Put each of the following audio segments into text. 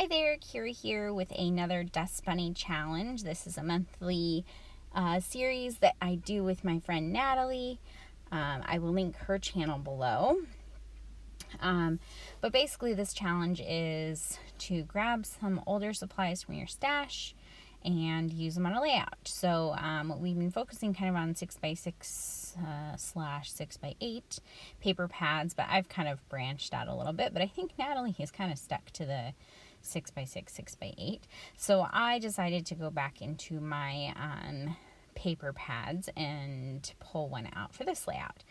Hi there, Kira here with another Dust Bunny challenge. This is a monthly series that I do with my friend Natalie. I will link her channel below. But basically this challenge is to grab some older supplies from your stash and use them on a layout. So we've been focusing kind of on 6x6 slash 6x8 paper pads, but I've kind of branched out a little bit. But I think Natalie has kind of stuck to the 6x6, 6x8. So I decided to go back into my paper pads and pull one out for this layout.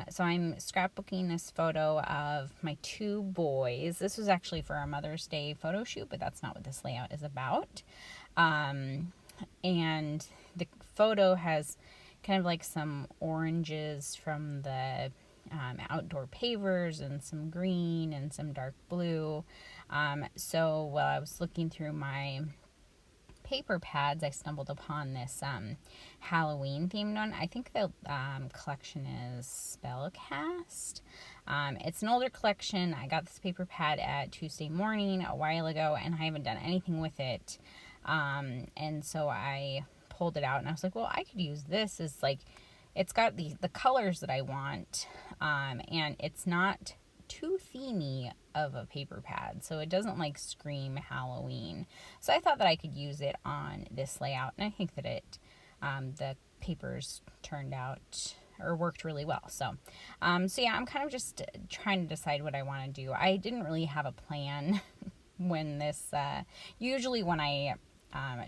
So I'm scrapbooking this photo of my two boys. This was actually for our Mother's Day photo shoot, but that's not what this layout is about. And the photo has kind of like some oranges from the outdoor pavers and some green and some dark blue. So while I was looking through my paper pads, I stumbled upon this Halloween themed one. I think the collection is Spellcast. It's an older collection. I got this paper pad at Tuesday Morning a while ago, and I haven't done anything with it. And so I pulled it out, and I was like, well, I could use this as like, it's got the colors that I want, and it's not too themey of a paper pad, so it doesn't like scream Halloween. So I thought that I could use it on this layout, and I think that it the papers turned out or worked really well. So yeah, I'm kind of just trying to decide what I want to do. I didn't really have a plan when this usually when I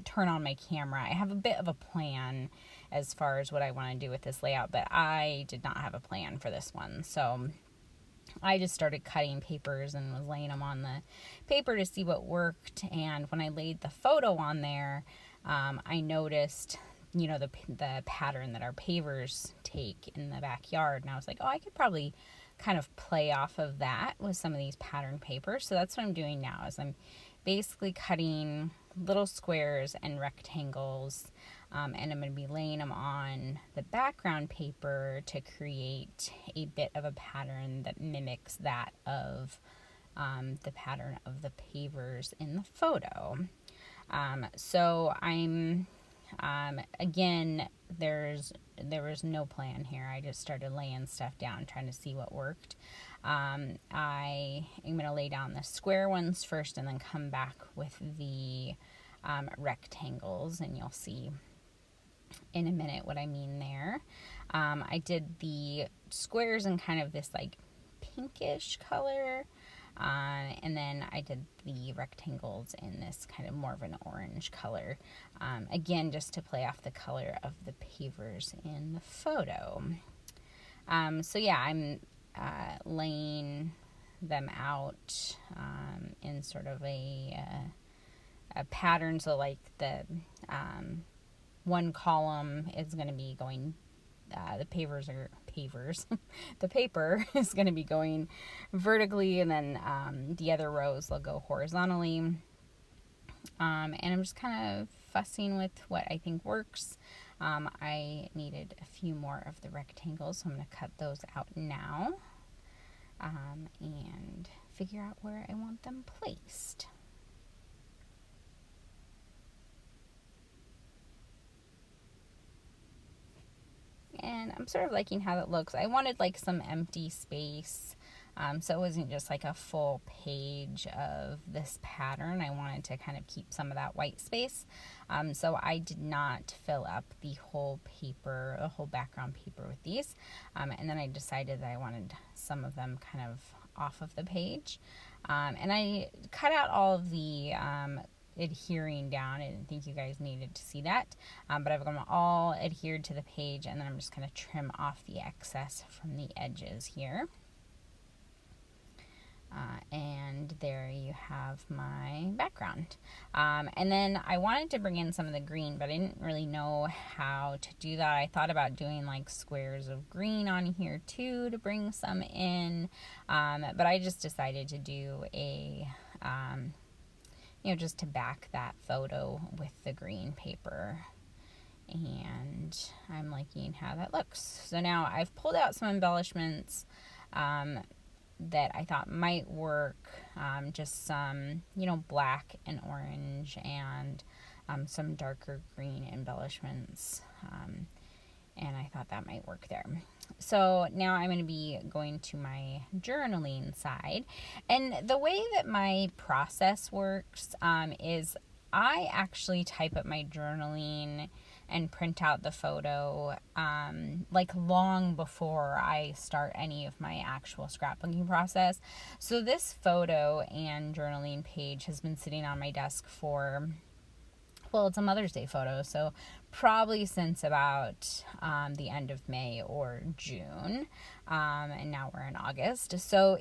turn on my camera, I have a bit of a plan as far as what I want to do with this layout, but I did not have a plan for this one. So I just started cutting papers and was laying them on the paper to see what worked. And when I laid the photo on there, I noticed, the pattern that our pavers take in the backyard. And I was like, oh, I could probably kind of play off of that with some of these pattern papers. So that's what I'm doing now, is I'm basically cutting little squares and rectangles, and I'm going to be laying them on the background paper to create a bit of a pattern that mimics that of the pattern of the pavers in the photo. So I'm again, there was no plan here. I just started laying stuff down, trying to see what worked. I am going to lay down the square ones first and then come back with the rectangles, and you'll see in a minute what I mean there. I did the squares in kind of this like pinkish color, and then I did the rectangles in this kind of more of an orange color, again just to play off the color of the pavers in the photo. So yeah, I'm laying them out in sort of a pattern. So like the one column is going to be going, the the paper is going to be going vertically, and then the other rows will go horizontally. And I'm just kind of fussing with what I think works. I needed a few more of the rectangles, so I'm going to cut those out now and figure out where I want them placed. And I'm sort of liking how that looks. I wanted like some empty space, so it wasn't just like a full page of this pattern. I wanted to kind of keep some of that white space. So I did not fill up the whole paper, the whole background paper with these. And then I decided that I wanted some of them kind of off of the page. And I cut out all of the adhering down. I didn't think you guys needed to see that, but I've got them all adhered to the page, and then I'm just going to trim off the excess from the edges here. And there you have my background. And then I wanted to bring in some of the green, but I didn't really know how to do that. I thought about doing like squares of green on here too to bring some in, but I just decided to do a just to back that photo with the green paper. And I'm liking how that looks. So now I've pulled out some embellishments. that I thought might work. Just some, black and orange and some darker green embellishments. And I thought that might work there. So now I'm going to be going to my journaling side. And the way that my process works is I actually type up my journaling and print out the photo like long before I start any of my actual scrapbooking process. So this photo and journaling page has been sitting on my desk for, well, it's a Mother's Day photo, so probably since about the end of May or June, and now we're in August. So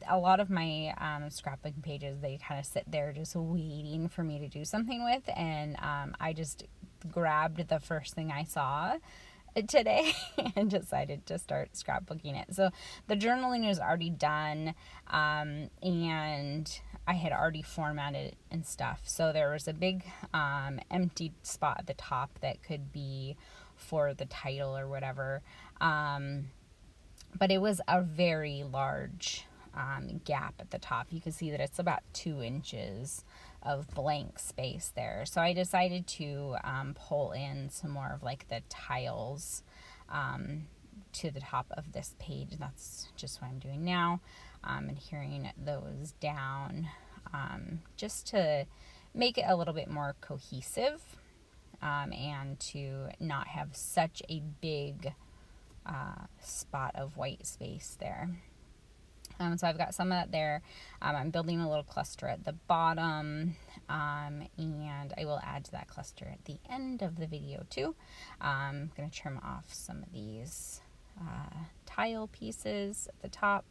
a lot of my scrapbooking pages, they kind of sit there just waiting for me to do something with, and I just grabbed the first thing I saw today and decided to start scrapbooking it. So the journaling is already done, and I had already formatted it and stuff. So there was a big empty spot at the top that could be for the title or whatever. But it was a very large gap at the top. You can see that it's about 2 inches of blank space there. So I decided to pull in some more of like the tiles to the top of this page. That's just what I'm doing now, adhering those down just to make it a little bit more cohesive, and to not have such a big spot of white space there. So I've got some of that there. I'm building a little cluster at the bottom, and I will add to that cluster at the end of the video too. I'm going to trim off some of these tile pieces at the top.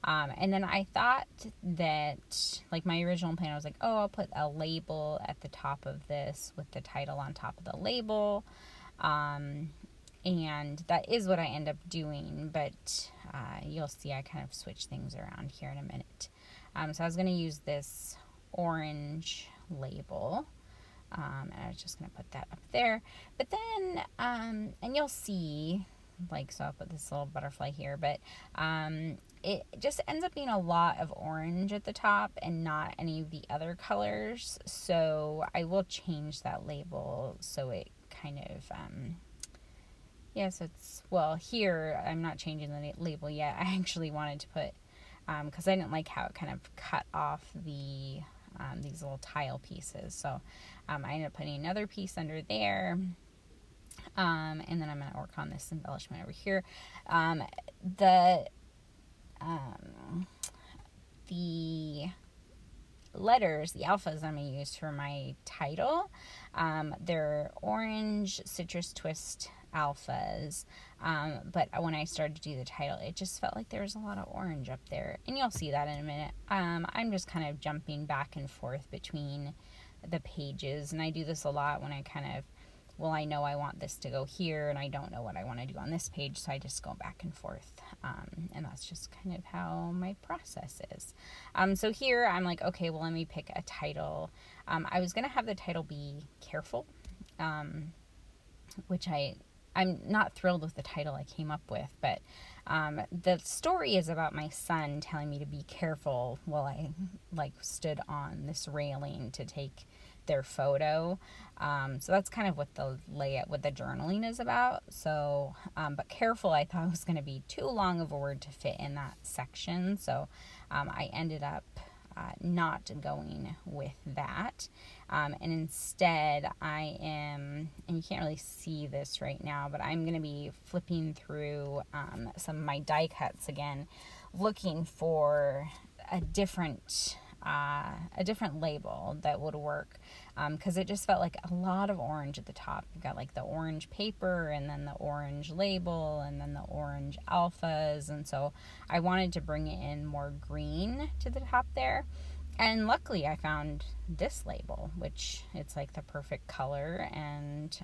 And then I thought that, like, my original plan, I was like, oh, I'll put a label at the top of this with the title on top of the label. And that is what I end up doing, but you'll see I kind of switch things around here in a minute. So I was going to use this orange label, and I was just going to put that up there. But then, and you'll see, like, so I'll put this little butterfly here, but it just ends up being a lot of orange at the top and not any of the other colors. So I will change that label so it kind of... Yes, it's, well, here I'm not changing the label yet. I actually wanted to put, because I didn't like how it kind of cut off the these little tile pieces. So I ended up putting another piece under there, and then I'm going to work on this embellishment over here. The letters, the alphas I'm going to use for my title, they're orange citrus twist alphas, but when I started to do the title, it just felt like there was a lot of orange up there, and you'll see that in a minute. I'm just kind of jumping back and forth between the pages, and I do this a lot when I kind of, well, I know I want this to go here, and I don't know what I want to do on this page, so I just go back and forth, and that's just kind of how my process is. So here I'm like, okay, well, let me pick a title. I was going to have the title be Careful, which I'm not thrilled with the title I came up with, but the story is about my son telling me to be careful while I, like, stood on this railing to take their photo. So that's kind of what the layout, what the journaling is about. So, but careful, I thought was going to be too long of a word to fit in that section. So I ended up not going with that. And instead I am, and you can't really see this right now, but I'm going to be flipping through some of my die cuts again, looking for a different label that would work, because it just felt like a lot of orange at the top. You've got like the orange paper, and then the orange label, and then the orange alphas, and so I wanted to bring in more green to the top there. And luckily I found this label, which it's like the perfect color and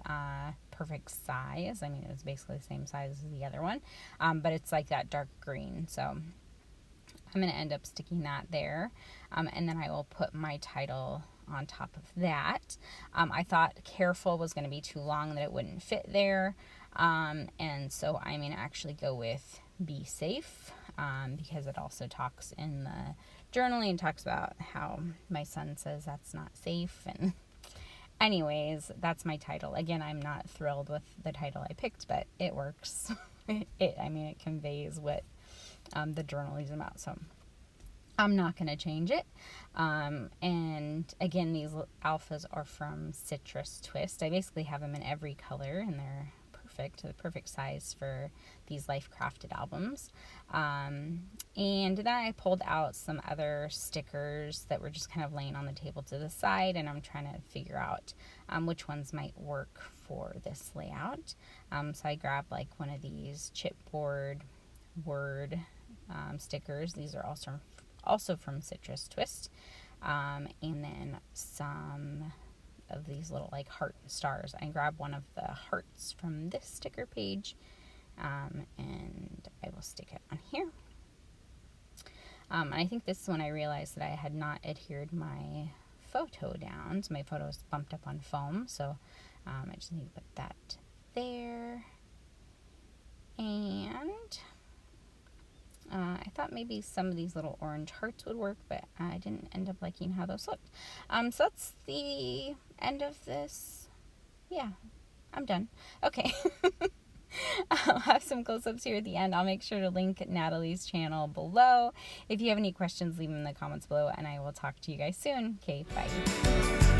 perfect size. I mean, it was basically the same size as the other one, but it's like that dark green. So I'm going to end up sticking that there, and then I will put my title on top of that. I thought Careful was going to be too long, that it wouldn't fit there, and so I'm going to actually go with Be Safe, because it also talks in the journaling, talks about how my son says that's not safe. And anyways, that's my title. Again, I'm not thrilled with the title I picked, but it works. It conveys what the journal is about. So I'm not going to change it. And again, these alphas are from Citrus Twist. I basically have them in every color, and they're the perfect size for these Life Crafted albums. And then I pulled out some other stickers that were just kind of laying on the table to the side, and I'm trying to figure out which ones might work for this layout. So I grabbed like one of these chipboard word stickers. These are also from Citrus Twist. And then some of these little like heart stars. I grabbed one of the hearts from this sticker page, and I will stick it on here. And I think this one I realized that I had not adhered my photo down, so my photo is bumped up on foam, so I just need to put that there. And I thought maybe some of these little orange hearts would work, but I didn't end up liking how those looked. So that's the end of this. Yeah, I'm done. Okay. I'll have some close-ups here at the end. I'll make sure to link Natalie's channel below. If you have any questions, leave them in the comments below, and I will talk to you guys soon. Okay, bye.